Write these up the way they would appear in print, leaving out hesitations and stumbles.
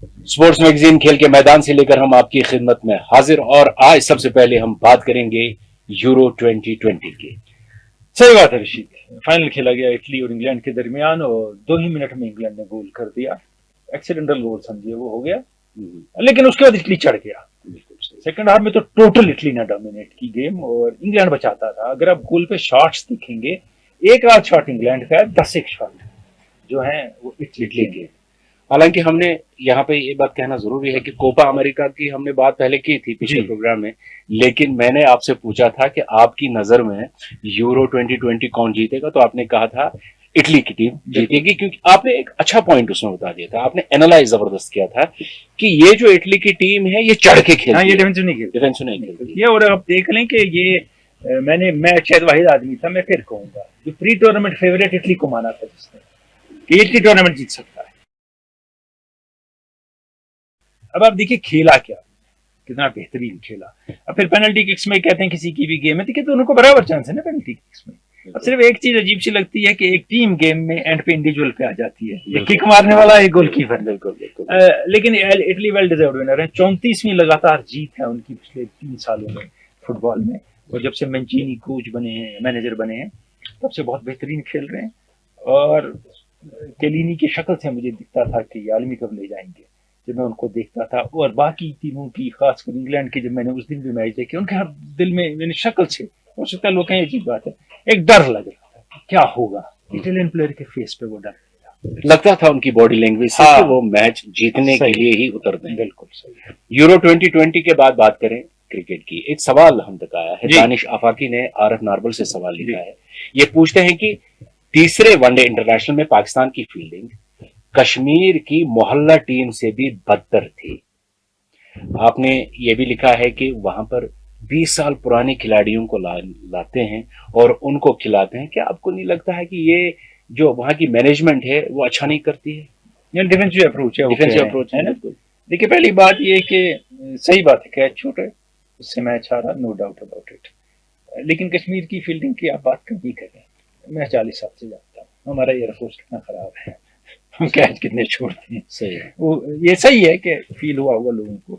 Sports magazine खेल के मैदान से लेकर हम आपकी खिदमत में हाजिर, और आज सबसे पहले हम बात करेंगे यूरो 2020 की। सही बात है रशीद। फाइनल खेला गया इटली और इंग्लैंड के दरमियान और 2 ही मिनट में इंग्लैंड ने गोल कर दिया। एक्सीडेंटल गोल समझिए वो हो गया, लेकिन उसके बाद इटली चढ़ गया। सेकंड हाफ में तो टोटल इटली ने डोमिनेट की गेम और इंग्लैंड बचाता था। अगर आप गोल पे शॉट्स देखेंगे, एक आध शॉट इंग्लैंड का है, 10 एक शॉट जो है वो इटली के। हालांकि हमने यहाँ पे ये बात कहना जरूरी है कि कोपा अमेरिका की हमने बात पहले की थी पिछले प्रोग्राम में, लेकिन मैंने आपसे पूछा था कि आपकी नजर में यूरो 2020 कौन जीतेगा, तो आपने कहा था इटली की टीम जीतेगी, क्योंकि आपने एक अच्छा पॉइंट उसमें बता दिया था। आपने एनालाइज जबरदस्त किया था कि ये जो इटली की टीम है ये चढ़ के खेलती है, ये डिफेंसिव नहीं खेलती है। और आप देख लें कि ये मैं शायद वाहिद आदमी था, मैं फिर कहूंगा जो प्री टूर्नामेंट फेवरेट इटली को माना था जिसने कि इटली टूर्नामेंट जीत सकता है। अब आप देखिए खेला क्या, कितना बेहतरीन खेला। अब फिर पेनल्टी किक्स में कहते हैं किसी की भी गेम है, देखिए तो उनको बराबर चांस है ना पेनल्टी किक्स में। अब सिर्फ एक चीज अजीब सी लगती है कि एक टीम गेम में एंड पे इंडिविजुअल पे आ जाती है, ये किक मारने वाला एक गोलकीपर। लेकिन इटली वेल डिजर्व्ड विनर है। 34वीं लगातार जीत है उनकी पिछले 3 सालों में फुटबॉल में, और जब से मैंचीनी कोच बने हैं, मैनेजर बने हैं, तब से बहुत बेहतरीन खेल रहे हैं। और केलिनी की शक्ल से मुझे दिखता था कि आलमी कप ले जाएंगे जब मैं उनको देखता था। और बाकी टीमों की, खासकर इंग्लैंड की, जब मैंने उस दिन भी मैच देखे, उनके हर दिल में यानी शक्ल से, हो सकता है लोग कहें अजीब बात है, एक डर लग रहा था क्या होगा। इटालियन प्लेयर के फेस पे वो डर लगता था उनकी बॉडी लैंग्वेज से कि वो मैच जीतने के लिए ही उतरते हैं। बिल्कुल सही। यूरो 2020 के बाद बात करें क्रिकेट की, एक सवाल हम तक आया है। दानिश आफाकी ने आरएफ नार्बल से सवाल लिखा है। ये पूछते हैं कि तीसरे वनडे इंटरनेशनल में पाकिस्तान की फील्डिंग कश्मीर की मोहल्ला टीम से भी बदतर थी। आपने ये भी लिखा है कि वहां पर 20 साल पुराने खिलाड़ियों को लाते हैं और उनको खिलाते हैं। क्या आपको नहीं लगता है कि ये जो वहां की मैनेजमेंट है वो अच्छा नहीं करती है? ये डिफेंसिव अप्रोच है ना। देखिए पहली बात ये कि सही बात है, कैच छूट है, उससे मैच हारा, नो डाउट अबाउट इट। लेकिन कश्मीर की फील्डिंग की आप बात क्यों नहीं कर रहे हैं? मैं 40 साल से जानता हूँ हमारा एयरफोर्स कितना खराब है, हम कैच कितने छोड़ते हैं। सही है, वो ये सही है कि फील हुआ होगा लोगों को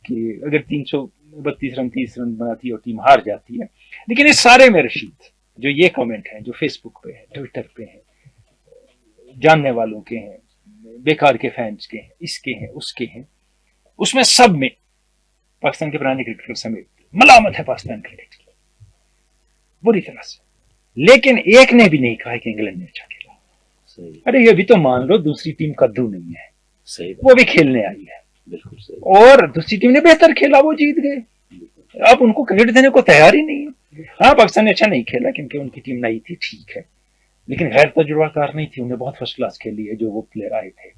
कि अगर 332 रन 30 रन बनाती है और टीम हार जाती है। लेकिन इस सारे में रशीद जो ये कमेंट है, जो फेसबुक पे है, ट्विटर पे है, जानने वालों के हैं, बेकार के फैंस के हैं, इसके हैं, उसके हैं, उसमें सब में पाकिस्तान के पुराने क्रिकेटर समेत मलामत है पाकिस्तान क्रिकेट की बुरी तरह से। लेकिन एक ने भी नहीं कहा कि इंग्लैंड ने अच्छा खेला। अरे ये भी तो मान लो दूसरी टीम कद्दू नहीं है, सही, वो भी खेलने आई है। बिल्कुल सही। और दूसरी टीम ने बेहतर खेला, वो जीत गए। आप उनको क्रेडिट देने को तैयार ही नहीं है। हाँ पाकिस्तान ने अच्छा नहीं खेला क्योंकि उनकी टीम नई थी, ठीक है, लेकिन गैर तजुर्बाकार नहीं थी, उन्हें बहुत फर्स्ट क्लास खेली है जो वो प्लेयर आए थे,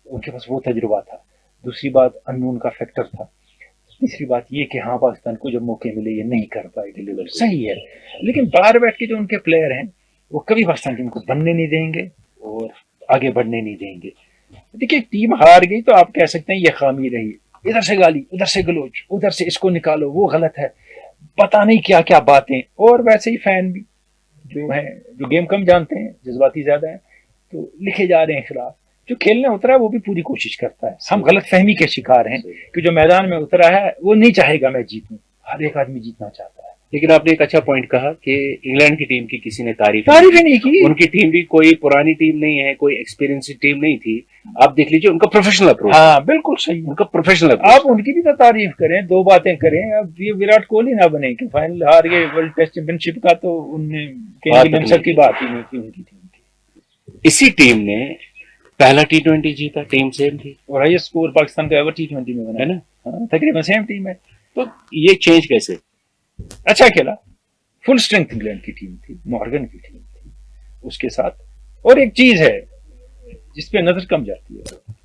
उनके पास वो तजुर्बा था। दूसरी बात अननोन का फैक्टर था। तीसरी बात ये कि हाँ पाकिस्तान को जब मौके मिले ये नहीं कर पाए डिलीवर, सही है, लेकिन बाहर बैठ के जो उनके प्लेयर हैं वो कभी पाकिस्तान टीम को बनने नहीं देंगे और आगे बढ़ने नहीं देंगे। देखिए टीम हार गई तो आप कह सकते हैं ये खामी रही, इधर से गाली, उधर से गलोच, उधर से इसको निकालो, वो गलत है, पता नहीं क्या क्या बातें। और वैसे ही फैन भी जो है, जो गेम कम जानते हैं, जज्बाती ज्यादा है, तो लिखे जा रहे हैं खिलाफ। जो खेलने उतरा है वो भी पूरी कोशिश करता है। हम गलत फहमी के शिकार हैं कि जो मैदान में उतरा है वो नहीं चाहेगा मैं जीतूं, हर एक आदमी जीतना चाहता है। लेकिन आपने एक अच्छा पॉइंट कहा कि इंग्लैंड की टीम की किसी ने तारीफ ही नहीं की। उनकी टीम भी कोई पुरानी टीम नहीं है, कोई एक्सपीरियंस टीम नहीं थी। आप देख लीजिए उनका प्रोफेशनल अप्रोच। हाँ बिल्कुल सही, उनका प्रोफेशनल अप्रोच। आप उनकी भी तो तारीफ करें, दो बातें करें। अब ये विराट कोहली ना बने कि फाइनल हार गए वर्ल्ड टेस्ट चैंपियनशिप का, तो उनने की बात ही नहीं की उनकी टीम की। इसी टीम ने पहला T20 जीता, टीम सेम थी, और हाईएस्ट स्कोर पाकिस्तान का एवर T20 में बना है ना। हाँ, तकरीबन सेम टीम है। तो ये चेंज कैसे? अच्छा खेला, फुल स्ट्रेंथ इंग्लैंड की टीम थी, मॉर्गन की टीम थी उसके साथ। और एक चीज है जिसपे नजर कम जाती है,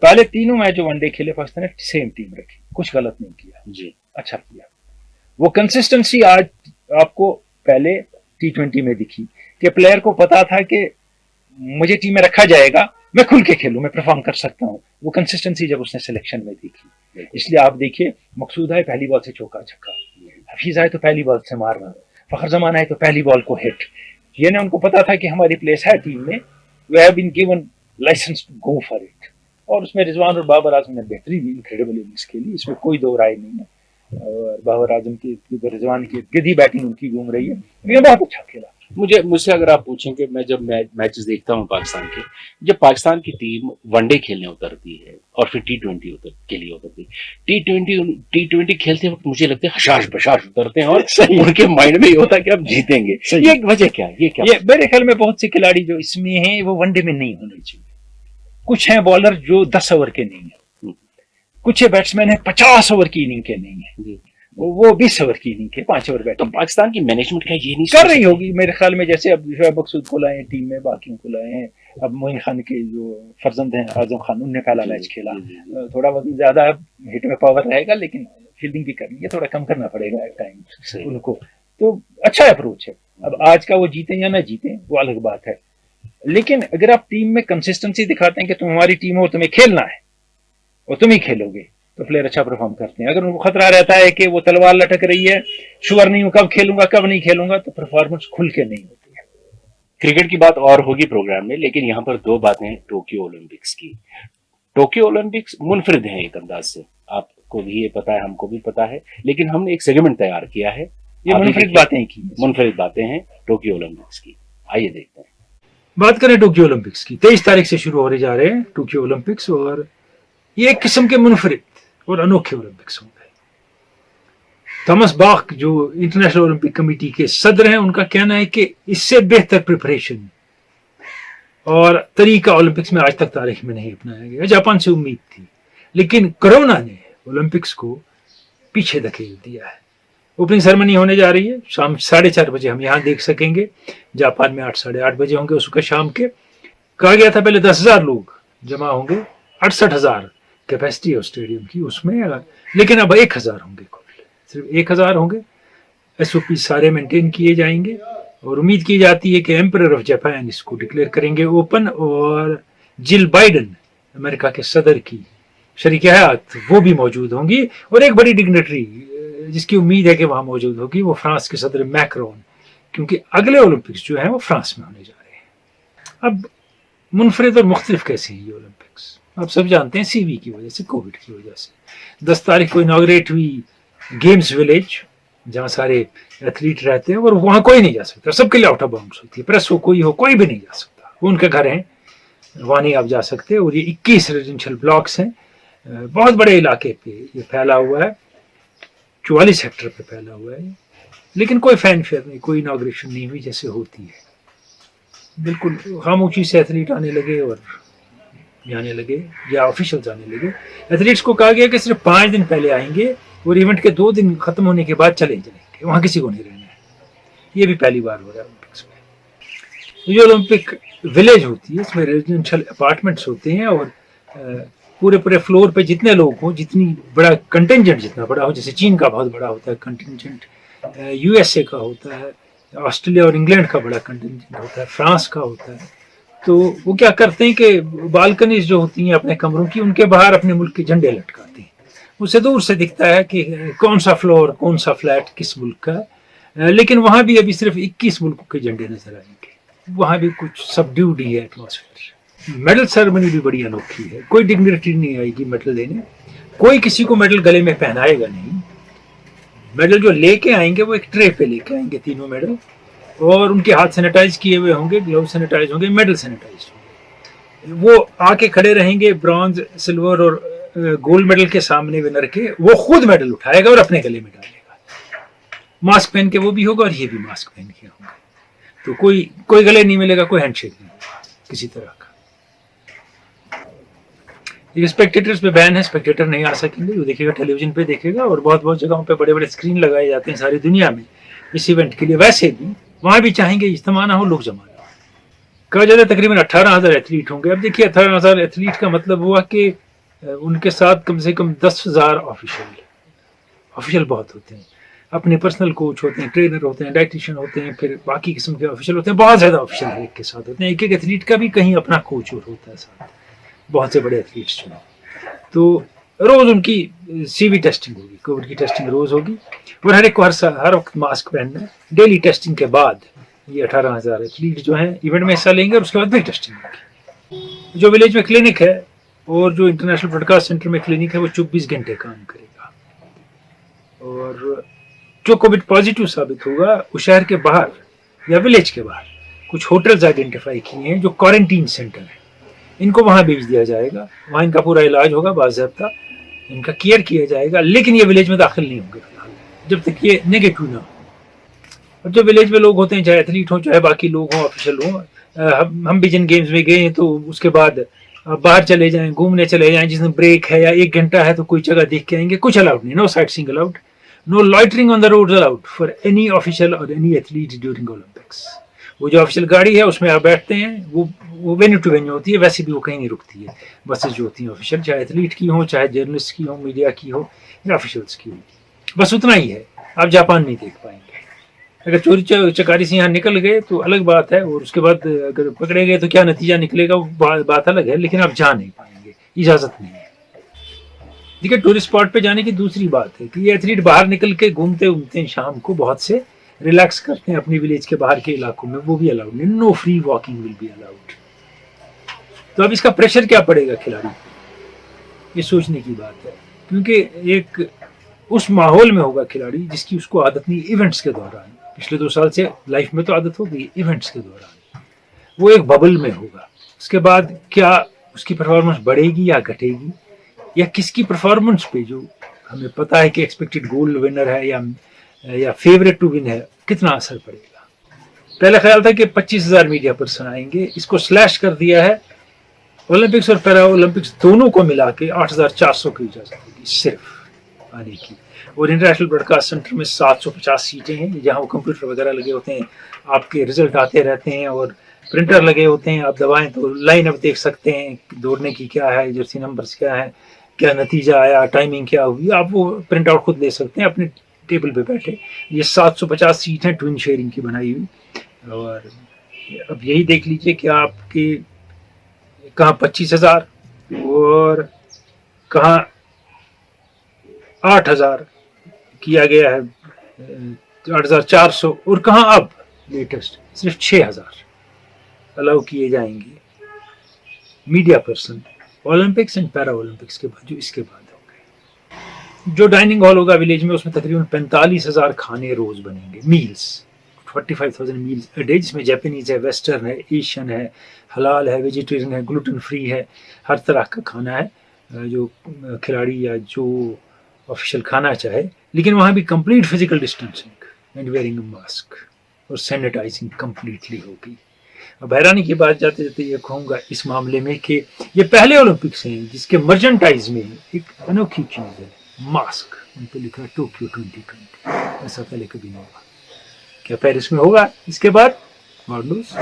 पहले तीनों मैच जो वनडे खेले पाकिस्तान ने सेम टीम रखी, कुछ गलत नहीं किया जी, अच्छा किया। वो कंसिस्टेंसी आज आपको पहले T20 में दिखी कि प्लेयर को पता था कि मुझे टीम में रखा जाएगा, मैं खुल के खेलूं, मैं परफॉर्म कर सकता हूं। वो कंसिस्टेंसी जब उसने सिलेक्शन में देखी, इसलिए आप देखिए मकसूद आए पहली बॉल से चौका छक्का, हफीज आए तो पहली बॉल से मारना, फखर जमान आए तो पहली बॉल को हिट। ये ने उनको पता था कि हमारी प्लेस है टीम में, we have been given licence to go for it. और उसमें रिजवान और बाबर आजम ने बेहतरीन इनक्रेडिबल इनिंग्स खेली, इसमें कोई दो राय नहीं है। और बाबर आजम की रिजवान की गिद्दी बैटिंग उनकी घूम रही है, ये बहुत अच्छा खेला। मुझसे अगर आप पूछेंगे, मैं जब मैचेस देखता हूं पाकिस्तान के, जब पाकिस्तान की टीम वनडे खेलने उतरती है और फिर T20 के लिए उतरती है, टी ट्वेंटी खेलते वक्त मुझे लगता है हशाश बशाश उतरते हैं और उनके माइंड में ये होता है कि अब जीतेंगे। ये वजह क्या है? ये मेरे ख्याल में बहुत से खिलाड़ी जो इसमें हैं वो वनडे में नहीं होने चाहिए। कुछ हैं बॉलर जो 10 ओवर के नहीं है, कुछ बैट्समैन है 50 ओवर की इनिंग के नहीं है, वो 20 ओवर की इनिंग के 5 ओवर बैटिंग। तो पाकिस्तान की मैनेजमेंट क्या ये नहीं कर रही होगी मेरे ख्याल में, जैसे अब शोएब मकसूद को लाए टीम में, बाकियों को लाए हैं, अब मोइन खान के जो फर्जंद हैं आजम खान, उनने पहला मैच खेला, थोड़ा वजन ज्यादा हिट में पावर रहेगा लेकिन फील्डिंग भी करनी है, थोड़ा कम करना पड़ेगा एक टाइम उनको। तो अच्छा अप्रोच है। अब आज का वो जीते या ना जीते वो अलग बात है, लेकिन अगर आप टीम में कंसिस्टेंसी दिखाते हैं कि तुम हमारी टीम हो, तुम्हें खेलना है और तुम ही खेलोगे, तो प्लेयर अच्छा परफॉर्म करते हैं। अगर उनको खतरा रहता है कि वो तलवार लटक रही है, श्योर नहीं हूं कब खेलूंगा कब नहीं खेलूंगा, तो परफॉर्मेंस खुल के नहीं होती है। क्रिकेट की बात और होगी प्रोग्राम में, लेकिन यहाँ पर दो बातें टोक्यो ओलंपिक्स की। टोक्यो ओलंपिक्स मुनफरिद है एक अंदाज से, आपको भी ये पता है, हमको भी पता है, लेकिन हमने एक सेगमेंट तैयार किया है, ये मुनफरिद बातें हैं टोक्यो ओलंपिक्स की। आइए देखते हैं। बात करें टोक्यो ओलंपिक्स की। 23 तारीख से शुरू होने जा रहे हैं टोक्यो ओलंपिक्स, और ये एक किस्म के मुनफरिद और अनोखे ओलंपिक्स होंगे। थॉमस बाख जो इंटरनेशनल ओलंपिक कमेटी के सदर हैं, उनका कहना है कि इससे बेहतर प्रिपरेशन और तरीका ओलंपिक्स में आज तक तारीख में नहीं अपनाया गया। जापान से उम्मीद थी, लेकिन कोरोना ने ओलंपिक्स को पीछे धकेल दिया है। ओपनिंग सेरेमनी होने जा रही है शाम 4:30 बजे, हम यहाँ देख सकेंगे। जापान में 8 साढ़े 8 बजे होंगे उसका शाम के। कहा गया था पहले 10,000 लोग जमा होंगे, 68,000 कैपेसिटी है स्टेडियम की उसमें, लेकिन अब 1,000 होंगे, सिर्फ 1,000 होंगे। SOP सारे मेंटेन किए जाएंगे और उम्मीद की जाती है कि एम्परर ऑफ जापान इसको डिक्लेयर करेंगे ओपन, और जिल बाइडन अमेरिका के सदर की शरीक हयात वो भी मौजूद होंगी, और एक बड़ी डिग्नेटरी जिसकी उम्मीद है कि वहां मौजूद होगी वो फ्रांस के सदर मैक्रोन, क्योंकि अगले ओलंपिक्स जो है वो फ्रांस में होने जा रहे हैं। अब मुनफरिद और मुख्तलिफ कैसे हैं ये ओलंपिक्स, आप सब जानते हैं सीवी की वजह से, कोविड की वजह से। 10 तारीख को इनॉग्रेट हुई गेम्स विलेज, जहाँ सारे एथलीट रहते हैं, और वहाँ कोई नहीं जा सकता, सबके लिए आउट ऑफ बाउंड्स होती है, प्रेस हो कोई हो, कोई भी नहीं जा सकता, वो उनके घर हैं, वहाँ नहीं आप जा सकते। और ये 21 रेजिडेंशियल ब्लॉक्स हैं, बहुत बड़े इलाके पे ये फैला हुआ है, 44 हेक्टर पे फैला हुआ है, लेकिन कोई फैनफेयर नहीं, कोई इनॉग्रेशन नहीं हुई जैसे होती है। बिल्कुल खामोशी से एथलीट आने लगे और जाने लगे, या ऑफिशियल्स आने लगे। एथलीट्स को कहा गया कि सिर्फ 5 दिन पहले आएंगे और इवेंट के 2 दिन खत्म होने के बाद चले जाएंगे, वहां किसी को नहीं रहना है। ये भी पहली बार हो रहा है ओलंपिक्स में। जो ओलंपिक विलेज होती है इसमें रेजिडेंशियल अपार्टमेंट्स होते हैं, और पूरे फ्लोर पे जितने लोग हों, जितनी बड़ा कंटिजेंट जितना बड़ा हो, जैसे चीन का बहुत बड़ा होता है कंटिजेंट, USA का होता है, ऑस्ट्रेलिया और इंग्लैंड का बड़ा कंटिजेंट होता है, फ्रांस का होता है, तो वो क्या करते हैं कि बालकनीज जो होती हैं अपने कमरों की, उनके बाहर अपने मुल्क के झंडे लटकाते हैं। उससे दूर से दिखता है कि कौन सा फ्लोर, कौन सा फ्लैट किस मुल्क का है, लेकिन वहां भी अभी सिर्फ 21 मुल्कों के झंडे नजर आएंगे, वहां भी कुछ सबड्यूड ही है एटमॉस्फेयर। मेडल सेरेमनी भी बड़ी अनोखी है, कोई डिग्निटरी नहीं आएगी मेडल देने, कोई किसी को मेडल गले में पहनाएगा नहीं। मेडल जो लेके आएंगे वो एक ट्रे पे लेके आएंगे तीनों मेडल, और उनके हाथ सैनिटाइज किए हुए होंगे, ग्लव सैनिटाइज होंगे, मेडल सैनिटाइज होंगे। वो आके खड़े रहेंगे ब्रॉन्ज, सिल्वर और गोल्ड मेडल के सामने विनर के, वो खुद मेडल उठाएगा और अपने गले में डालेगा। मास्क पहन के वो भी होगा और ये भी मास्क पहन के होगा, तो कोई गले नहीं मिलेगा, कोई हैंडशेक नहीं किसी तरह का। ये स्पेक्टेटर्स पे बैन है, स्पेक्टेटर नहीं आ सकेंगे, जो देखेगा टेलीविजन पे देखेगा, और बहुत जगहों पे बड़े बड़े स्क्रीन लगाए जाते हैं सारी दुनिया में इस इवेंट के लिए। वैसे भी वहां भी चाहेंगे इज्तिमा ना हो, लोग जमा ना हो। कहा जाता है तकरीबन 18,000 एथलीट होंगे। अब देखिए 18,000 एथलीट का मतलब हुआ कि उनके साथ कम से कम 10,000 ऑफिशियल बहुत होते हैं, अपने पर्सनल कोच होते हैं, ट्रेनर होते हैं, डाइटिशियन होते हैं, फिर बाकी किस्म के ऑफिशियल होते हैं, बहुत ज्यादा ऑफिशियल एक के साथ होते हैं। एक एथलीट का भी कहीं अपना कोच होता है साथ, बहुत से बड़े एथलीट्स जो हैं। तो रोज उनकी CV टेस्टिंग होगी, कोविड की टेस्टिंग रोज होगी, और हर एक को हर वक्त मास्क पहनना है। डेली टेस्टिंग के बाद ये 18,000 एथलीट जो हैं इवेंट में हिस्सा लेंगे, और उसके बाद फिर टेस्टिंग होगी। जो विलेज में क्लिनिक है और जो इंटरनेशनल ब्रॉडकास्ट सेंटर में क्लिनिक है वो 24 घंटे काम करेगा। और जो कोविड पॉजिटिव साबित होगा वो शहर के बाहर या विलेज के बाहर कुछ होटल्स आइडेंटिफाई किए हैं जो क्वारंटीन सेंटर है, इनको वहां भेज दिया जाएगा, वहां इनका पूरा इलाज होगा, बाज़ाब्ता इनका केयर किया जाएगा, लेकिन ये विलेज में दाखिल नहीं होंगे फिलहाल जब तक ये नेगेटिव ना हो। और जो विलेज में लोग होते हैं, चाहे एथलीट हो चाहे बाकी लोग हों, ऑफिशियल हों, हम भी जिन गेम्स में गए हैं तो उसके बाद आप बाहर चले जाएं, घूमने चले जाएं, जिस दिन ब्रेक है या 1 घंटा है तो कोई जगह देख के आएंगे, कुछ अलाउड नहीं, no sightseeing allowed, no loitering on the road allowed for any official और एनी एथलीट ड्यूरिंग ओलंपिक्स। वो जो ऑफिशियल गाड़ी है उसमें आप बैठते हैं, वो वेन्यू टू वेन्यू होती है, वैसे भी वो कहीं नहीं रुकती है। बसेस जो होती हैं ऑफिशियल, चाहे एथलीट की हो, चाहे जर्नलिस्ट की हो, मीडिया की हो या ऑफिशियल्स की हो, बस उतना ही है। आप जापान नहीं देख पाएंगे। अगर चोरी चकारी से यहाँ निकल गए तो अलग बात है, और उसके बाद अगर पकड़े गए तो क्या नतीजा निकलेगा वो बात अलग है, लेकिन आप जा नहीं पाएंगे, इजाजत नहीं है। देखिए, टूरिस्ट स्पॉट पे जाने की दूसरी बात है कि ये एथलीट बाहर निकल के घूमते घूमते हैं, शाम को बहुत से रिलैक्स करते हैं अपनी विलेज के बाहर के इलाकों में, वो भी अलाउड नहीं, no free walking will be allowed. तो अब इसका प्रेशर क्या पड़ेगा खिलाड़ी को, ये सोचने की बात है, क्योंकि एक उस माहौल में होगा खिलाड़ी जिसकी उसको आदत नहीं इवेंट्स के दौरान, पिछले 2 साल से लाइफ में तो आदत हो गई, इवेंट्स के दौरान वो एक बबल में होगा। उसके बाद क्या उसकी परफॉर्मेंस बढ़ेगी या घटेगी, या किसकी परफॉर्मेंस पे जो हमें पता है कि एक्सपेक्टेड गोल विनर है या फेवरेट टू विन है, कितना असर पड़ेगा। पहले ख्याल था कि 25,000 मीडिया पर्सन आएंगे, इसको स्लैश कर दिया है, ओलंपिक्स और पैरा ओलंपिक्स दोनों को मिला के 8,400 की इजाजत होगी सिर्फ आने की। और इंटरनेशनल ब्रॉडकास्ट सेंटर में 750 सीटें हैं, जहाँ वो कंप्यूटर वगैरह लगे होते हैं, आपके रिजल्ट आते रहते हैं, और प्रिंटर लगे होते हैं, आप दबाएं तो लाइन अब देख सकते हैं दौड़ने की क्या है, जर्सी नंबर्स क्या है, क्या नतीजा आया, टाइमिंग क्या हुई, आप वो प्रिंट आउट खुद ले सकते हैं अपने टेबल पे बैठे। ये 750 सीट हैं ट्विन शेयरिंग की बनाई हुई। और अब यही देख लीजिए कि आपके कहाँ 25,000 और कहाँ 8,000 किया गया है, 8,400, और कहाँ अब लेटेस्ट सिर्फ 6,000 अलाउ किए जाएंगे media person Olympics and para Olympics के बाद, जो इसके बाद होंगे। जो डाइनिंग हॉल होगा विलेज में, उसमें तकरीबन 45,000 खाने रोज बनेंगे, मील्स, 45,000 मील्स अ डे, जिसमें जापानीज है, वेस्टर्न है, एशियन है, हलाल है, वेजिटेरियन है, ग्लूटेन फ्री है, हर तरह का खाना है जो खिलाड़ी या जो ऑफिशियल खाना चाहे। लेकिन वहाँ भी complete physical distancing and wearing a mask और सैनिटाइजिंग कंप्लीटली होगी। अब हैरानी की बात जाते जाते ये कहूँगा इस मामले में कि ये पहले ओलंपिक्स हैं जिसके मर्चेंटाइज में एक अनोखी चीज़ है, मास्क, उन पर लिखा है टोक्यो 2020। ऐसा पहले कभी नहीं होगा। क्या पेरिस में होगा इसके बाद? God knows.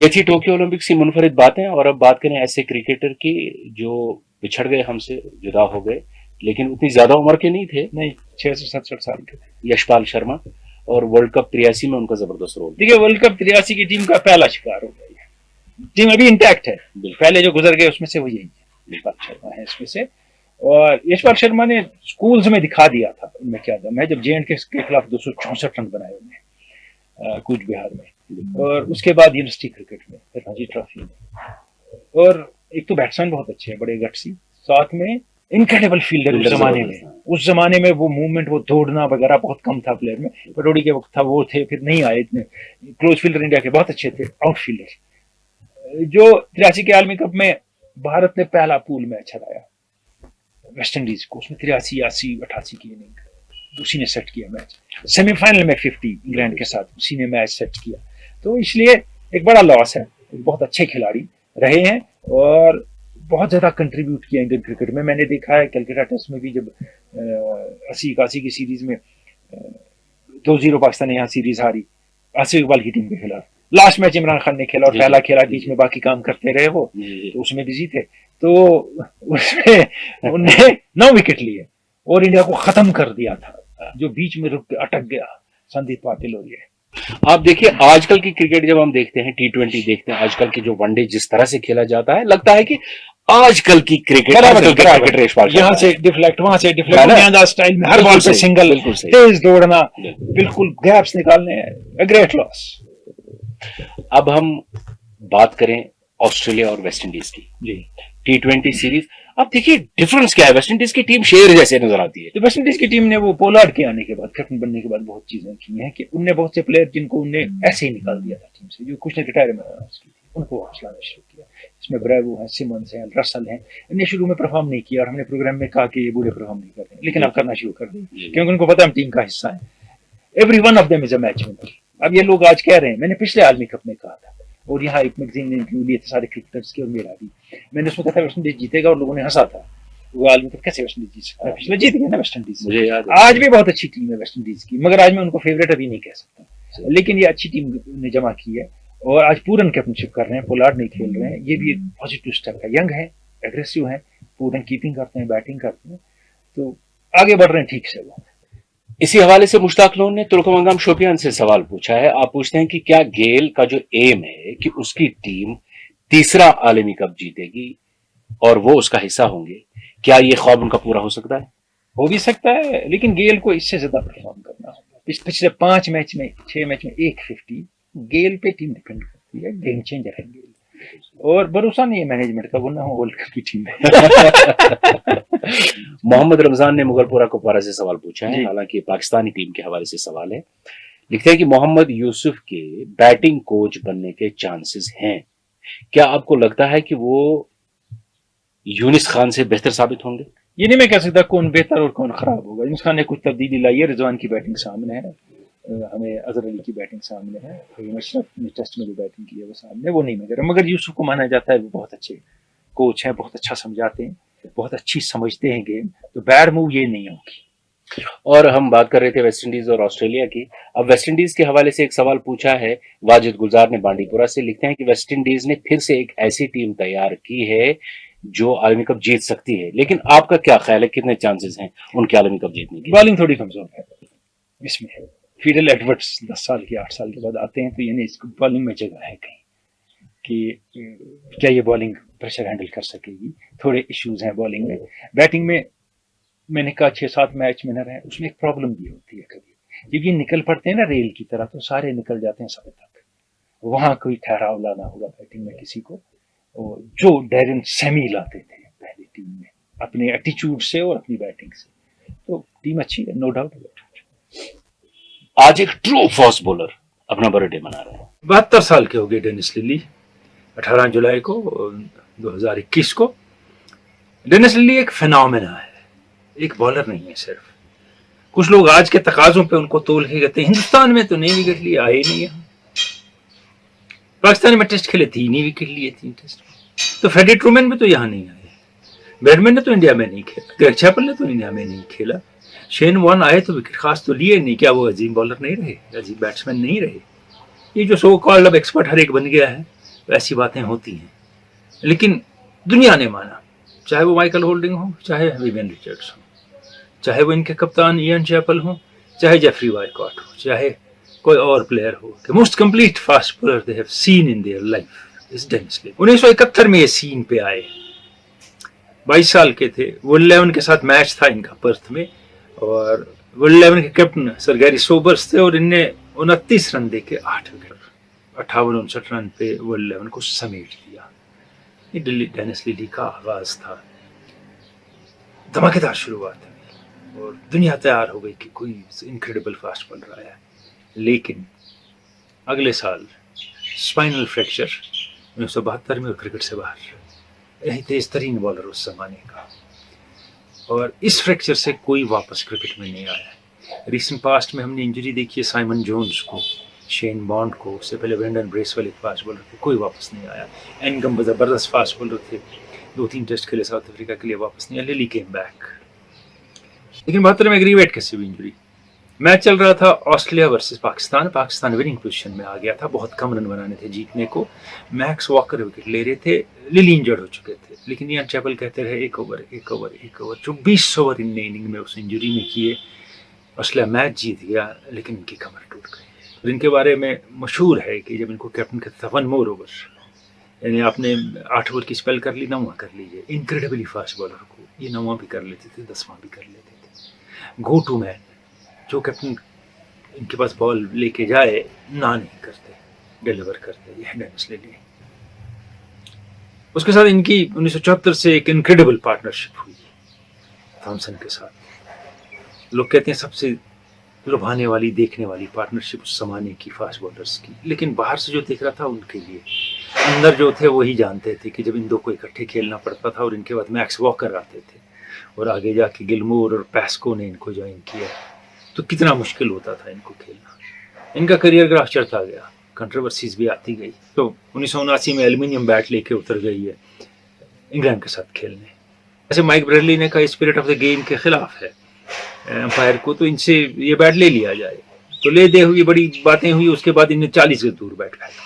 ये थी टोक्यो ओलंपिक्स की मुनफरिद बातें। और अब बात करें ऐसे क्रिकेटर की जो बिछड़ गए हमसे, जुदा हो गए, लेकिन उतनी ज्यादा उम्र के नहीं थे, नहीं 66-67 साल के थे, यशपाल शर्मा। और वर्ल्ड कप 83 में उनका जबरदस्त रोल। देखिए, वर्ल्ड कप 83 की टीम का पहला शिकार हो गया। टीम अभी इंटैक्ट है, पहले जो गुजर गए उसमें से वो यही है, यशपाल शर्मा है इसमें से। और यशपाल शर्मा ने स्कूल्स में दिखा दिया था उनमें क्या दम है, जब JNK के खिलाफ 264 रन बनाए उन्हें कूच बिहार में, और उसके बाद यूनिवर्सिटी क्रिकेट में, फिर रणजी ट्रॉफी में। और एक तो बैट्समैन बहुत अच्छे हैं, बड़े गट्सी, साथ में इनक्रेडिबल फील्डर उस जमाने में। उस जमाने में वो मूवमेंट, वो दौड़ना वगैरह बहुत कम था प्लेयर में। पटौड़ी के वक्त था वो थे, फिर नहीं आए इतने। क्लोज फील्डर इंडिया के बहुत अच्छे थे, आउटफील्डर। जो 83 के आलमी कप में भारत ने पहला पूल मैच हराया वेस्ट इंडीज को, उसमें 83, 80, 88 की इनिंग उसी ने सेट किया मैच। सेमीफाइनल में 50 इंग्लैंड के साथ उसी ने मैच सेट किया। तो इसलिए एक बड़ा लॉस है। बहुत अच्छे खिलाड़ी रहे हैं और बहुत ज्यादा कंट्रीब्यूट किया इंडियन क्रिकेट में। मैंने देखा है कलकत्ता टेस्ट में भी, जब 80-81 की सीरीज में 2-0 पाकिस्तान ने यहाँ सीरीज हारी आसिफ इकबाल की टीम के खिलाफ। लास्ट मैच इमरान खान ने खेला और पहला खेला, बीच में बाकी काम करते रहे वो, तो उसमें भी जीते। तो उसमें उन्होंने 9 विकेट लिए और इंडिया को खत्म कर दिया था, जो बीच में रुक के अटक गया संदीप पाटिल। और ये आप देखिए, आजकल की क्रिकेट जब हम देखते हैं, T20 देखते हैं, आजकल की जो वनडे जिस तरह से खेला जाता है, लगता है कि आजकल की क्रिकेट यहाँ से डिफ्लेक्ट, वहां से डिफ्लेक्ट, स्टाइल में हर बॉल पे सिंगल, तेज दौड़ना, बिल्कुल गैप्स निकालने, ग्रेट लॉस। अब हम बात करें ऑस्ट्रेलिया और वेस्ट इंडीज की जी। T20 series. अब देखिए डिफरेंस क्या है, वेस्ट इंडीज की टीम शेर जैसे नजर आती है। तो वेस्ट इंडीज की टीम ने वो पोलार्ड के आने के बाद, कैप्टन बनने के बाद बहुत चीजें की हैं कि उनने बहुत से प्लेयर जिनको उनने ऐसे ही निकाल दिया था टीम से, जो कुछ ने रिटायरमेंट अनाउंस की थी, उनको हौसला देना शुरू किया। इसमें ब्रेवो है, सिमंस है, रसल है। इन्हें शुरू में परफॉर्म नहीं किया और हमने प्रोग्राम में कहा कि ये बुरे परफॉर्म नहीं करते, लेकिन अब करना शुरू कर दी, क्योंकि उनको पता हम टीम का हिस्सा है। Every one of them is a match winner. अब ये लोग आज कह रहे हैं, मैंने पिछले आलमी कप में कहा था, और यहाँ एक मैगजीन ने इंटरव्यू लिए थे सारे क्रिकेटर्स के और मेरा भी, मैंने उसमें कहा था वेस्ट इंडीज जीतेगा, और लोगों ने हंसा था, वो आलमी कप कैसे वेस्ट इंडीज जीत सकता है, पिछले जीत गया ना वेस्ट इंडीज। मुझे याद है। आज भी बहुत अच्छी टीम है वेस्ट इंडीज की, मगर आज मैं उनको फेवरेट अभी नहीं कह सकता, लेकिन ये अच्छी टीम ने जमा की है और आज पूरन कैप्टनशिप कर रहे हैं, पोलार्ड नहीं खेल रहे हैं। ये भी एक पॉजिटिव स्टेप है, यंग है, एग्रेसिव है, पूरन कीपिंग करते हैं, बैटिंग करते हैं, तो आगे बढ़ रहे हैं ठीक से वो। इसी हवाले से मुश्ताक लोन ने तुर्कमंगम शोपियान से सवाल पूछा है। आप पूछते हैं कि क्या गेल का जो एम है कि उसकी टीम तीसरा आलमी कप जीतेगी और वो उसका हिस्सा होंगे, क्या ये ख्वाब उनका पूरा हो सकता है? हो भी सकता है, लेकिन गेल को इससे ज्यादा परफॉर्म करना होगा। पिछले 5 मैच में, 6 मैच में 150, गेल पे टीम डिपेंड करती है, गेम चेंजर है गेल, और भरोसा नहीं है मैनेजमेंट का, वो ना हो वर्ल्ड कप की टीम है। मोहम्मद रमजान ने मुगलपुरा कुपवारा से सवाल पूछा है, हालांकि पाकिस्तानी टीम के हवाले से सवाल है। लिखते हैं कि मोहम्मद यूसुफ के बैटिंग कोच बनने के चांसेस हैं, क्या आपको लगता है कि वो यूनिस खान से बेहतर साबित होंगे? ये नहीं मैं कह सकता कौन बेहतर और कौन खराब होगा। यूनुस खान ने कुछ तब्दीली लाई है, रिजवान की बैटिंग सामने है, हमें अजहर अली की बैटिंग सामने है, अशरफ ने टेस्ट में जो बैटिंग की है वो सामने, वो नहीं मगर यूसुफ को माना जाता है वो बहुत अच्छे कोच हैं, बहुत अच्छा समझाते हैं, बहुत अच्छी समझते हैं गेम, तो बैड मूव ये नहीं होगी। और हम बात कर रहे थे वेस्ट इंडीज और ऑस्ट्रेलिया की। अब वेस्ट इंडीज के हवाले से एक सवाल पूछा है वाजिद गुलजार ने बांडीपुरा से। लिखते हैं कि वेस्ट इंडीज ने फिर से एक ऐसी टीम तैयार की है जो आलमी कप जीत सकती है, लेकिन आपका क्या ख्याल है, कितने चांसेस हैं उनके आलमी कप जीतने के? बॉलिंग थोड़ी कमजोर है इसमें, फीडल एडवर्ड्स 10 साल के 8 साल के बाद आते हैं, तो यानी इसको बॉलिंग में जगह है कहीं कि क्या ये बॉलिंग प्रेशर हैंडल कर सकेगी, थोड़े इश्यूज हैं बॉलिंग में। बैटिंग में मैंने कहा 6-7 मैच विनर है, उसमें एक प्रॉब्लम भी होती है, कभी जब ये निकल पड़ते हैं ना रेल की तरह, तो सारे निकल जाते हैं सब तक, वहां कोई ठहराव लाना होगा बैटिंग में किसी को, और जो डैरेन सेमी लाते थे पहली टीम में अपने एटीट्यूड से और अपनी बैटिंग से, तो टीम अच्छी है, नो डाउट। आज एक ट्रू फास्ट बॉलर अपना बर्थडे मना रहे हैं, 72 साल के हो गए डेनिस लिली। 18 जुलाई को 2021 को डेनिस लिली एक फिनोमेना है, एक बॉलर नहीं है सिर्फ। कुछ लोग आज के तकाजों पे उनको तोल के कहते हैं हिंदुस्तान में तो नहीं विकेट लिए, आए नहीं है, पाकिस्तान में टेस्ट खेले 3 विकेट लिए 3 टेस्ट में, तो फ्रेडी ट्रूमैन भी तो यहाँ नहीं आए, बैट्समैन ने तो इंडिया में नहीं खेला, ग्रेग चैपल ने तो इंडिया में नहीं खेला, शेन वॉर्न आए तो विकेट खास तो लिए नहीं, क्या वो अजीम बॉलर नहीं रहे, अजीम बैट्समैन नहीं रहे? ये जो सो कॉल्ड अब एक्सपर्ट हर एक बन गया है, ऐसी बातें होती हैं, लेकिन दुनिया ने माना, चाहे वो माइकल होल्डिंग हो, चाहे विवियन रिचर्ड्स हो, चाहे वो इनके कप्तान इयान चैपल हो, चाहे जेफरी वाइकॉट हो, चाहे कोई और प्लेयर हो, कि most complete fast bowler they have seen in their life is Dennis Lillee. 1971 में ये सीन पे आए, 22 साल के थे, वर्ल्ड 11 के साथ मैच था इनका पर्थ में, और वर्ल्ड 11 के कैप्टन सर गैरी सोबर्स थे, और इनने 29 रन देके 8 विकेट, 58-59 रन पे वर्ल्ड 11 को समेट दिया। ये डेनिस लिली का आगाज था, धमाकेदार शुरुआत है, और दुनिया तैयार हो गई कि कोई इनक्रेडिबल फास्ट बॉलर आया है। लेकिन अगले साल स्पाइनल फ्रैक्चर 1972 में, और क्रिकेट से बाहर, यही तेज तरीन बॉलर उस जमाने का, और इस फ्रैक्चर से कोई वापस क्रिकेट में नहीं आया। रिसेंट पास्ट में हमने इंजरी देखी है साइमन जोन्स को, शेन बॉन्ड को, उससे पहले ब्रेंडन ब्रेसवेल एक फास्ट बॉलर थे, कोई वापस नहीं आया। एनगम जबरदस्त फास्ट बॉलर थे, 2-3 टेस्ट खेले साउथ अफ्रीका के लिए, वापस नहीं आया। Lily came back. लेकिन 72 में एग्रीवेट कैसे हुई इंजरी? मैच चल रहा था Australia versus Pakistan, Pakistan winning position में आ गया था, बहुत कम रन बनाने थे जीतने को, मैक्स वॉकर विकेट ले रहे थे, लिली इंजर्ड हो चुके थे, लेकिन इयान चैपल कहते रहे एक ओवर 24 ओवर इनने इनिंग में उस इंजरी में किए, ऑस्ट्रेलिया मैच जीत गया, लेकिन इनकी कमर टूट गई। और इनके बारे में मशहूर है कि जब इनको कैप्टन कहते थे 1 मोर ओवर, यानी आपने 8 ओवर की स्पेल कर ली, 9वां कर लीजिए। इनक्रेडिबली फास्ट बॉलर को ये 9वां भी कर लेते थे, 10वां भी कर लेते थे। गो टू मैन, जो कैप्टन इनके पास बॉल लेके जाए ना नहीं करते, डिलीवर करते हैं डेनिस लिली। उसके साथ इनकी 1974 से एक इनक्रेडिबल पार्टनरशिप हुई थॉमसन के साथ। लोग कहते हैं सबसे लुभाने वाली, देखने वाली पार्टनरशिप उस जमाने की फास्ट बॉलर्स की। लेकिन बाहर से जो दिख रहा था उनके लिए, अंदर जो थे वही जानते थे कि जब इन दो को इकट्ठे खेलना पड़ता था और इनके बाद मैक्स वॉकर आते थे और आगे जाके गिलमोर और पैस्को ने इनको ज्वाइन किया, तो कितना मुश्किल होता था इनको खेलना। इनका करियर ग्राफ चढ़ता गया, कंट्रोवर्सीज भी आती गई। तो 1979 में एल्यूमिनियम बैट लेके उतर गई है इंग्लैंड के साथ खेलने। ऐसे माइक ब्रेडली ने कहा स्पिरिट ऑफ द गेम के खिलाफ है एम्पायर को, तो इनसे ये बैट ले लिया जाए। तो ले दे हुई बड़ी बातें हुई। उसके बाद इन्हें 40 गज दूर बैट फेंका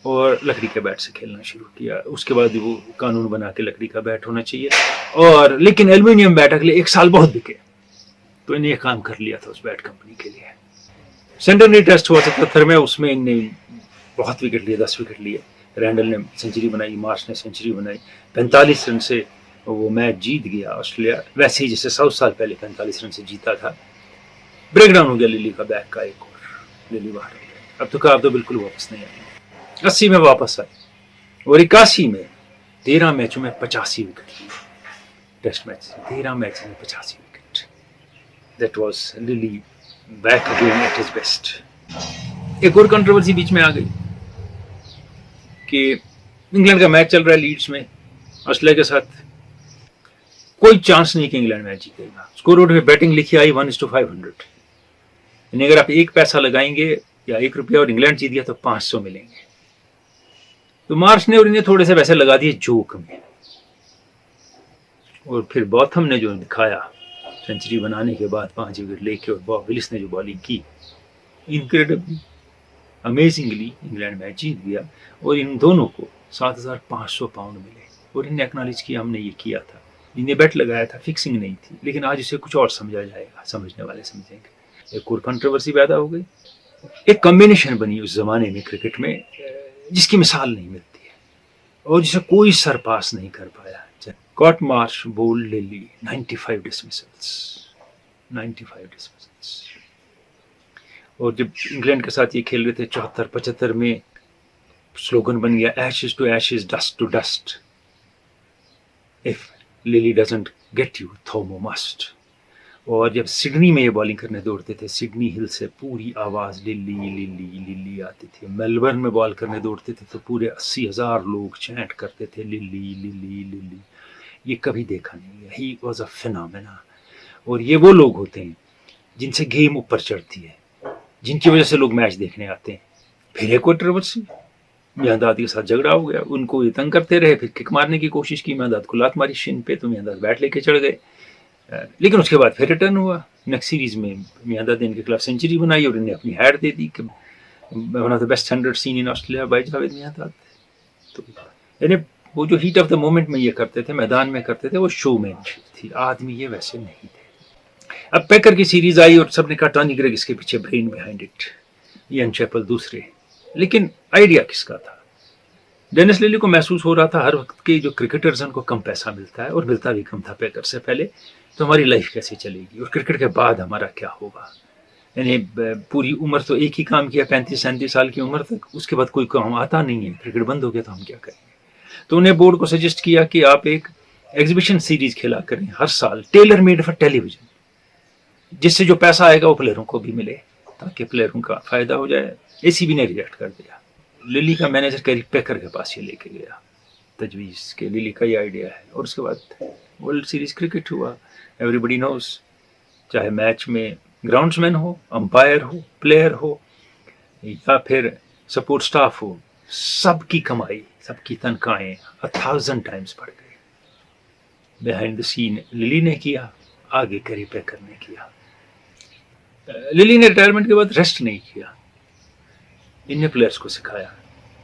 और लकड़ी के बैट से खेलना शुरू किया। उसके बाद वो कानून बना के लकड़ी का बैट होना चाहिए, और लेकिन एल्यूमिनियम बैट अगले 1 साल बहुत बिके, तो इन्हें काम कर लिया था उस बैट कंपनी के लिए। सेंटेनरी टेस्ट हुआ 77 में, उसमें इनने बहुत विकेट लिए, 10 विकेट लिए। रैंडल ने सेंचुरी बनाई, मार्श ने सेंचुरी बनाई। 45 रन से वो मैच जीत गया ऑस्ट्रेलिया, वैसे ही जैसे 100 साल पहले 45 रन से जीता था। ब्रेकडाउन हो गया लिली का बैक का एक और, लिली बाहर हो गया। अब तो कहा अब तो बिल्कुल वापस नहीं आएंगे। 80 में वापस आए और 81 में 13 मैचों में 85 विकेट लिए। टेस्ट मैच 13 मैच में 85 wicket. That was lily back again at his best. एक और कंट्रोवर्सी बीच में आ गई कि इंग्लैंड का मैच चल रहा है लीड्स में ऑस्ट्रेलिया के साथ, कोई चांस नहीं कि इंग्लैंड मैच जीतेगा। स्कोर बोर्ड पे बैटिंग लिखी आई 1:500। यानी अगर आप 1 पैसा लगाएंगे या 1 रुपया और इंग्लैंड जीत गया तो 500 मिलेंगे। तो मार्श ने और इन्हें थोड़े से पैसे लगा दिए जोक में, और फिर बॉथम ने जो दिखाया सेंचुरी बनाने के बाद 5 विकेट लेके, और बॉब विलिस ने जो बॉलिंग की, इनक्रेडिबली अमेजिंगली इंग्लैंड मैच जीत गया। और इन दोनों को 7,500 पाउंड मिले और इन्हें एक्नॉलेज किया हमने ये किया था, इन्हें बेट लगाया था, फिक्सिंग नहीं थी। लेकिन आज इसे कुछ और समझा जाएगा, समझने वाले समझेंगे। एक और कंट्रोवर्सी पैदा हो गई, एक कॉम्बिनेशन बनी उस जमाने में क्रिकेट में जिसकी मिसाल नहीं मिलती है और जिसे कोई सरपास नहीं कर पाया। Scott Marsh bowled Lillee 95 dismissals, 95 dismissals. और जब इंग्लैंड के साथ ये खेल रहे थे 74-75 में, स्लोगन बन गया ashes to ashes, dust to dust, if Lillee doesn't get you Thommo must. और जब सिडनी में ये बॉलिंग करने दौड़ते थे, सिडनी हिल से पूरी आवाज़ लिली लिली लिली आती थी। मेलबर्न में बॉल करने दौड़ते थे तो पूरे 80,000 लोग चैंट करते थे लिली लिली लिली। ये कभी देखा नहीं है, ही वॉज अ फिनोमेना। और ये वो लोग होते हैं जिनसे गेम ऊपर चढ़ती है, जिनकी वजह से लोग मैच देखने आते हैं। फिर एक कंट्रोवर्सी, मियांदाद के साथ झगड़ा हो गया, उनको ये तंग करते रहे, फिर किक मारने की कोशिश की, मियांदाद को लात मारी शिन पे, तो मियांदाद बैट लेके चढ़ गए। लेकिन उसके बाद फिर रिटर्न हुआ। नेक्स्ट सीरीज में मियांदाद ने इनके खिलाफ सेंचुरी बनाई और इन्हें अपनी हैड दे दी कि one of the best 100 seen in Australia bye Javed Miandad. तो यानी वो जो हीट ऑफ द मोमेंट में ये करते थे, मैदान में करते थे, वो शोमैनशिप थी। आदमी ये वैसे नहीं थे। अब पैकर की सीरीज आई और सबने कहा टॉनी ग्रेग इसके पीछे brain behind it, Ian Chappell दूसरे। लेकिन आइडिया किसका था? डेनिस लिली को महसूस हो रहा था हर वक्त के जो क्रिकेटर्स हैं उनको कम पैसा मिलता है, और मिलता भी कम था पैकर से पहले, तो हमारी लाइफ कैसे चलेगी और क्रिकेट के बाद हमारा क्या होगा। यानी पूरी उम्र तो एक ही काम किया, 35-37 साल की उम्र तक, उसके बाद कोई काम आता नहीं है, क्रिकेट बंद हो गया तो हम क्या करेंगे। तो उन्हें बोर्ड को सजेस्ट किया कि आप एक एग्जीबिशन सीरीज खेला करें हर साल, टेलर मेड फॉर टेलीविजन, जिससे जो पैसा आएगा वो प्लेयरों को भी मिले, ताकि प्लेयरों का फायदा हो जाए। एसीबी ने रिजेक्ट कर दिया। लिली का मैनेजर कैरी पेकर के पास ये लेके गया तजवीज़ के, लिली का ये आइडिया है। और उसके बाद वर्ल्ड सीरीज क्रिकेट हुआ। एवरीबडी नोज, चाहे मैच में ग्राउंड्समैन हो, अंपायर हो, प्लेयर हो या फिर सपोर्ट स्टाफ हो, सबकी कमाई, सबकी तनख्वाहें 1000 टाइम्स बढ़ गई। बिहाइंड द सीन लिली ने किया, आगे कैरी पेकर ने किया। लिली ने रिटायरमेंट के बाद रेस्ट नहीं किया, इन्हें प्लेयर्स को सिखाया।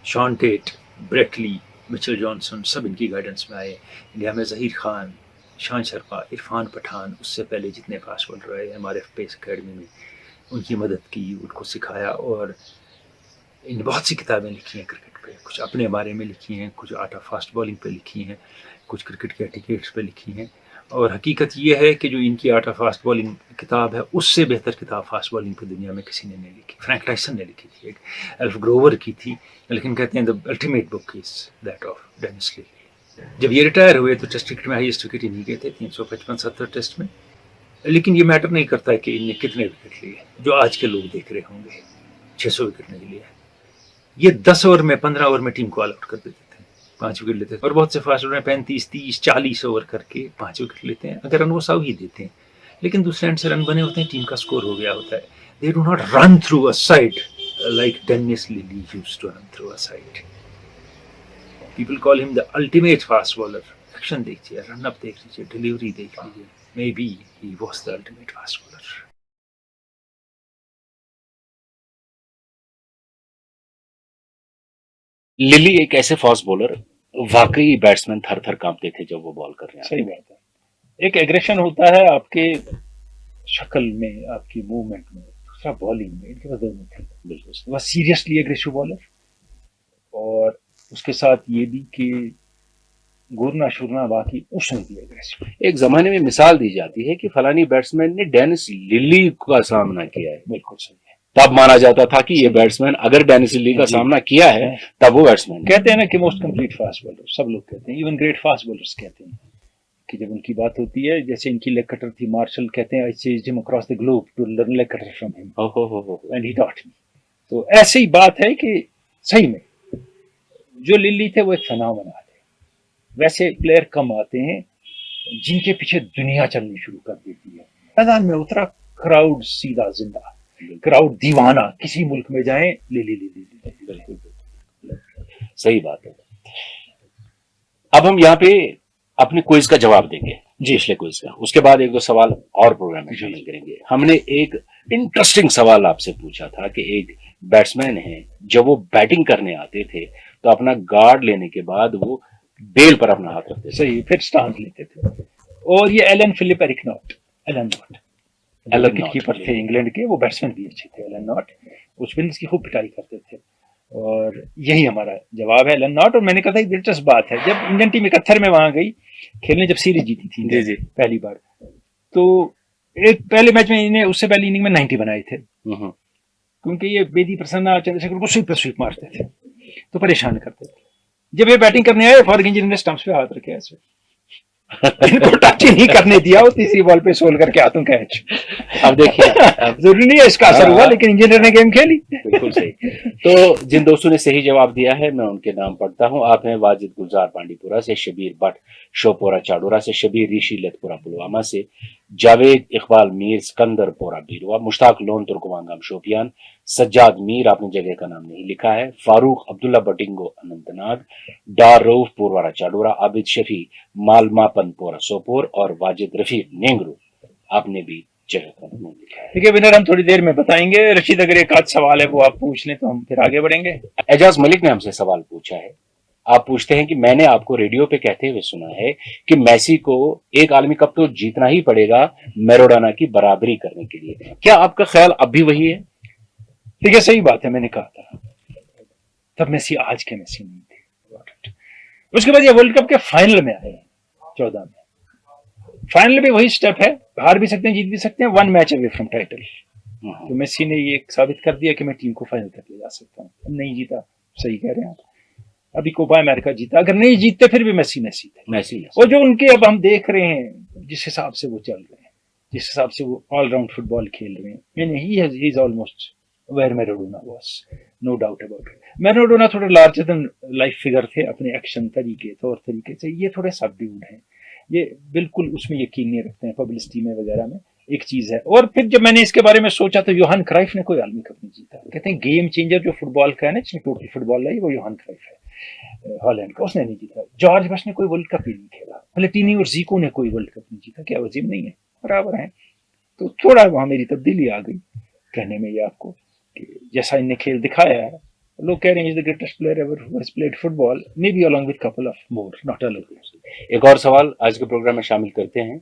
Shaun Tait, Brett Lee, Mitchell Johnson सब इनकी गाइडेंस में आए। इंडिया में ज़हीर खान, शान शर्मा, इरफान पठान, उससे पहले जितने फास्ट बॉलर रहे MRF पेस अकेडमी में, उनकी मदद की, उनको सिखाया। और इन बहुत सी किताबें लिखी हैं क्रिकेट पे, कुछ अपने बारे में लिखी हैं, कुछ आर्ट ऑफ फास्ट बॉलिंग पे लिखी हैं, कुछ क्रिकेट के एटिकेट्स पे लिखी हैं। और हकीकत ये है कि जो इनकी आर्ट ऑफ फास्ट बॉलिंग किताब है, उससे बेहतर किताब फास्ट बॉलिंग पर दुनिया में किसी ने नहीं लिखी। फ्रैंक टाइसन ने लिखी थी, एक एल्फ ग्रोवर की थी, लेकिन कहते हैं the ultimate book is that of Dennis Lillee. जब ये रिटायर हुए तो टेस्ट क्रिकेट में हाईएस्ट विकेट इन्हीं के थे, 355-70 टेस्ट में। लेकिन ये मैटर नहीं करता है कि इनने कितने विकेट लिए, जो आज के लोग देख रहे होंगे 600 विकेट नहीं लिया। ये 10 ओवर में, 15 ओवर में टीम को ऑल आउट कर देते थे, 5 विकेट लेते थे। और बहुत से फास्ट बॉलर 35, 30, 40 ओवर करके 5 विकेट लेते हैं, अगर रन वो 100 ही देते हैं, लेकिन दूसरे एंड से रन बने होते हैं, टीम का स्कोर हो गया होता है। They do not run through a side like Dennis Lillee used to run through a side. People call him the ultimate fast bowler. Action देखिए, रन अप देख लीजिए, डिलीवरी देख लीजिए, maybe he was the ultimate fast bowler. Lillee एक ऐसे fast bowler, वाकई batsman थर थर कांपते थे जब वो बॉल कर रहे हैं। सही बात है। एक एग्रेशन होता है आपके शक्ल में, आपकी मूवमेंट में, दूसरा बॉलिंग में, इनके पास दोनों थे। बिल्कुल वह सीरियसली एग्रेसिव बॉलर, और उसके साथ ये भी कि घूरना शुरना बाकी उसमें भी एग्रेसिव। एक जमाने में मिसाल दी जाती है कि फलानी बैट्समैन ने डेनिस लिली का सामना किया है। बिल्कुल सही है। तब माना जाता था कि ये बैट्समैन अगर डेनिस लिली का सामना किया है तब वो बैट्समैन। कहते हैं ना कि मोस्ट कंप्लीट फास्ट बॉलर, सब लोग कहते हैं, इवन ग्रेट फास्ट बॉलर्स कहते हैं कि जब उनकी बात होती है, जैसे इनकी लेग कटर थी मार्शल, कहते हैं I chased him across the globe to learn leg cutter from him and he taught me. तो ऐसी ही बात है कि सही में जो लिली थे वो एक फेनोमेना थे। वैसे प्लेयर कम आते हैं जिनके पीछे दुनिया चलनी शुरू कर देती है। मैदान में उतरा, क्राउड सीधा जिंदा, क्राउड दीवाना, किसी मुल्क में जाएं लिली लिली लिली। बिल्कुल सही बात है। अब हम यहाँ पे अपने क्विज का जवाब देंगे, पिछले क्विज का, उसके बाद एक दो सवाल और प्रोग्राम में शामिल करेंगे। हमने एक इंटरेस्टिंग सवाल आपसे पूछा था कि एक बैट्समैन है, जब वो बैटिंग करने आते थे तो अपना गार्ड लेने के बाद वो बेल पर अपना हाथ रखते थे। सही, फिर स्टांस लेते थे। और ये Alan Philip Eric Knott, Alan wicket keeper थे इंग्लैंड के, वो बैट्समैन भी अच्छे थे एलन नॉट, वो स्पिनर्स की खूब पिटाई करते थे। और यही हमारा जवाब है, एलन नॉट। और मैंने कहा था एक दिलचस्प बात है, जब इंडियन टीम 71 में वहां गई खेलने, जब सीरीज जीती थी जी पहली बार, तो एक पहले मैच में इन्हें उससे पहली इनिंग में 90 बनाए थे, क्योंकि ये बेदी प्रसन्ना चंद्रशेखर को स्वीप पे स्वीप मारते थे, तो परेशान करते थे। जब ये बैटिंग करने आए, फॉरगिंजर ने स्टंप्स पे हाथ रखे ऐसे, इनको टच ही नहीं करने दिया, वो तीसरी बॉल पे सोल करके हाथों कैच। अब देखिए, जरूरी नहीं है इसका असर हुआ, लेकिन इंजीनियर ने गेम खेली। बिल्कुल सही। तो जिन दोस्तों ने सही जवाब दिया है, मैं उनके नाम पढ़ता हूँ। आप हैं वाजिद गुलजार पांडीपुरा से, शबीर भट्ट शोपोरा चाडोरा से, शबीर ऋषि लतपुरा पुलवामा से, जावेद इकबाल मीर सिकंदर पोरा बीरवा, मुश्ताक लोन तुर्कवांगम शोपियान, सज्जाद मीर, आपने जगह का नाम नहीं लिखा है, फारूक अब्दुल्ला बटिंगो अनंतनाग, डार रऊफ पोरवाड़ा चाडोरा, आबिद शफी मालमापन पोरा सोपोर और वाजिद रफीक नेंगरू, आपने भी जगह का नाम नहीं लिखा है। ठीक है विनर, हम थोड़ी देर में बताएंगे। रशीद, अगर एक आध सवाल है वो आप पूछ लें तो हम फिर आगे बढ़ेंगे। एजाज मलिक ने हमसे सवाल पूछा है। आप पूछते हैं कि मैंने आपको रेडियो पे कहते हुए सुना है कि मेसी को एक आलमी कप तो जीतना ही पड़ेगा मैराडोना की बराबरी करने के लिए, क्या आपका ख्याल अब भी वही है? ठीक है, सही बात है, मैंने कहा था तब मेसी आज के मेसी नहीं थे। उसके बाद ये वर्ल्ड कप के फाइनल में आए 14 में, फाइनल भी वही स्टेप है, हार भी सकते हैं जीत भी सकते हैं, 1 मैच अवे फ्रॉम टाइटल। तो मेसी ने ये साबित कर दिया कि मैं टीम को फाइनल तक ले जा सकता हूँ। नहीं जीता, सही कह रहे हैं आप, अभी कोपा अमेरिका जीता, अगर नहीं जीतते फिर भी मेसी थे। और जो उनके अब हम देख रहे हैं जिस हिसाब से वो चल रहे हैं, जिस हिसाब से वो ऑलराउंड फुटबॉल खेल रहे हैं, he is almost where Maradona was, no doubt about it. Maradona थोड़े लार्जर देन लाइफ फिगर थे अपने एक्शन तरीके, तौर तरीके से, ये थोड़े सबड्यूड हैं, ये बिल्कुल उसमें यकीन नहीं रखते हैं पब्लिसिटी में वगैरह में, एक चीज है। और फिर जब मैंने इसके बारे में सोचा तो योहान क्राइफ ने कोई आलमी कप नहीं जीता। कहते हैं गेम चेंजर जो फुटबॉल का है ना, जिसने टोटल फुटबॉल लाई, वो योहान क्राइफ है हॉलैंड का, उसने नहीं जीता। जॉर्ज बश ने कोई वर्ल्ड कप ही नहीं खेला, प्लेटिनी और जीको ने कोई वर्ल्ड कप नहीं जीता। क्या वजीम नहीं है, बराबर है। तो थोड़ा वहां मेरी तब्दीली आ गई कहने में ये आपको कि जैसा इनने खेल दिखाया है, लोग कह रहे हैं is the greatest player ever who has played football, may be along with couple of more, not अलग। एक और सवाल आज के प्रोग्राम में शामिल करते हैं,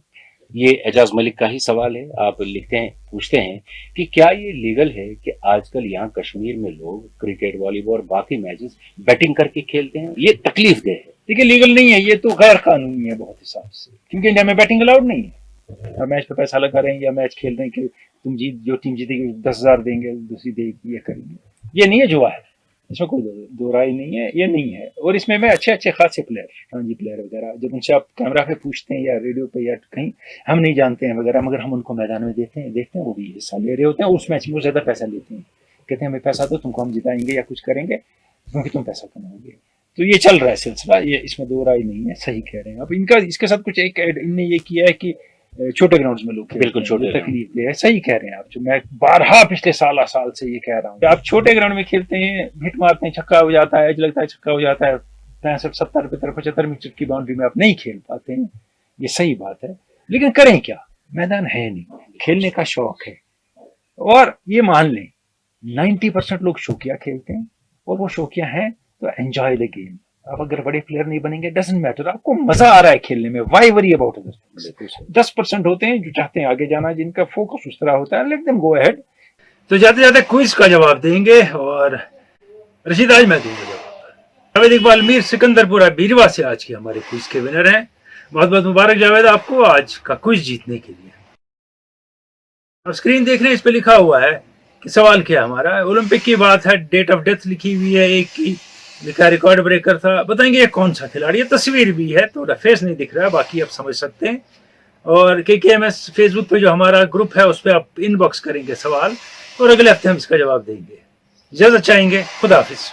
ये एजाज मलिक का ही सवाल है। आप लिखते हैं, पूछते हैं कि क्या ये लीगल है कि आजकल यहाँ कश्मीर में लोग क्रिकेट, वॉलीबॉल और बाकी मैचेस बैटिंग करके खेलते हैं? ये तकलीफ दे है। देखिए लीगल नहीं है ये, तो गैर कानूनी है बहुत हिसाब से, क्योंकि इंडिया में बैटिंग अलाउड नहीं है। हम मैच पे पैसा लगा रहे हैं या मैच खेल रहे हैं कि तुम जीत, जो टीम जीतेगी 10,000 देंगे, दूसरी देगी, ये करेंगे, ये नहीं है जुआ है, इसमें कोई दो राय नहीं है, ये नहीं है। और इसमें मैं अच्छे अच्छे खासे प्लेयर, रणजी प्लेयर वगैरह, जब उनसे आप कैमरा पे पूछते हैं या रेडियो पे या कहीं, हम नहीं जानते हैं वगैरह, मगर हम उनको मैदान में देखते हैं वो भी हिस्सा ले रहे होते हैं, उस मैच में वो ज्यादा पैसा लेते हैं, कहते हैं हमें पैसा दो, तुमको हम जिताएंगे या कुछ करेंगे क्योंकि तुम पैसा कमाओगे। तो ये चल रहा है सिलसिला, ये इसमें दो राय नहीं है, सही कह रहे हैं। अब इनका इसके साथ कुछ एक इनने ये किया है कि छोटे ग्राउंड्स में लोग बिल्कुल छोटे तकलीफ है, सही कह रहे हैं आप, जो मैं 12 पिछले साल से ये कह रहा हूँ, आप छोटे ग्राउंड में खेलते हैं, हिट मारते हैं, छक्का हो जाता है, लगता है छक्का हो जाता है, 65, 70, 75 मीटर की बाउंड्री में आप नहीं खेल पाते हैं, ये सही बात है, लेकिन करें क्या, मैदान है नहीं, खेलने का शौक है। और ये मान लें 90% लोग शौकिया खेलते हैं, और वो शौकिया हैं तो एंजॉय द गेम। आप अगर बड़े प्लेयर नहीं बनेंगे, डजंट मैटर, आपको मजा आ रहा है खेलने में, व्हाई वरी अबाउट अदर। 10% होते हैं जो चाहते हैं आगे जाना, जिनका फोकस उस तरह होता है, लेट देम गो अहेड। तो जाते जाते क्विज का जवाब देंगे, और रशीद आज मैं दूंगा जवाब। जावेद इकबाल मीर सिकंदरपुरा बीरवा से आज के हमारे क्विज के विनर हैं। बहुत बहुत मुबारक जावेद आपको आज का क्विज जीतने के लिए। अब स्क्रीन देख रहे हैं, इस पे लिखा हुआ है कि सवाल क्या हमारा, ओलंपिक की बात है, डेट ऑफ डेथ लिखी हुई है एक की, लिखा रिकॉर्ड ब्रेकर था, बताएंगे ये कौन सा खिलाड़ी है, तस्वीर भी है, थोड़ा फेस नहीं दिख रहा है, बाकी आप समझ सकते हैं। और KKMS फेसबुक पे जो हमारा ग्रुप है उस पर आप इनबॉक्स करेंगे सवाल, और अगले हफ्ते हम इसका जवाब देंगे। इजाजत चाहेंगे, खुदा हाफिज।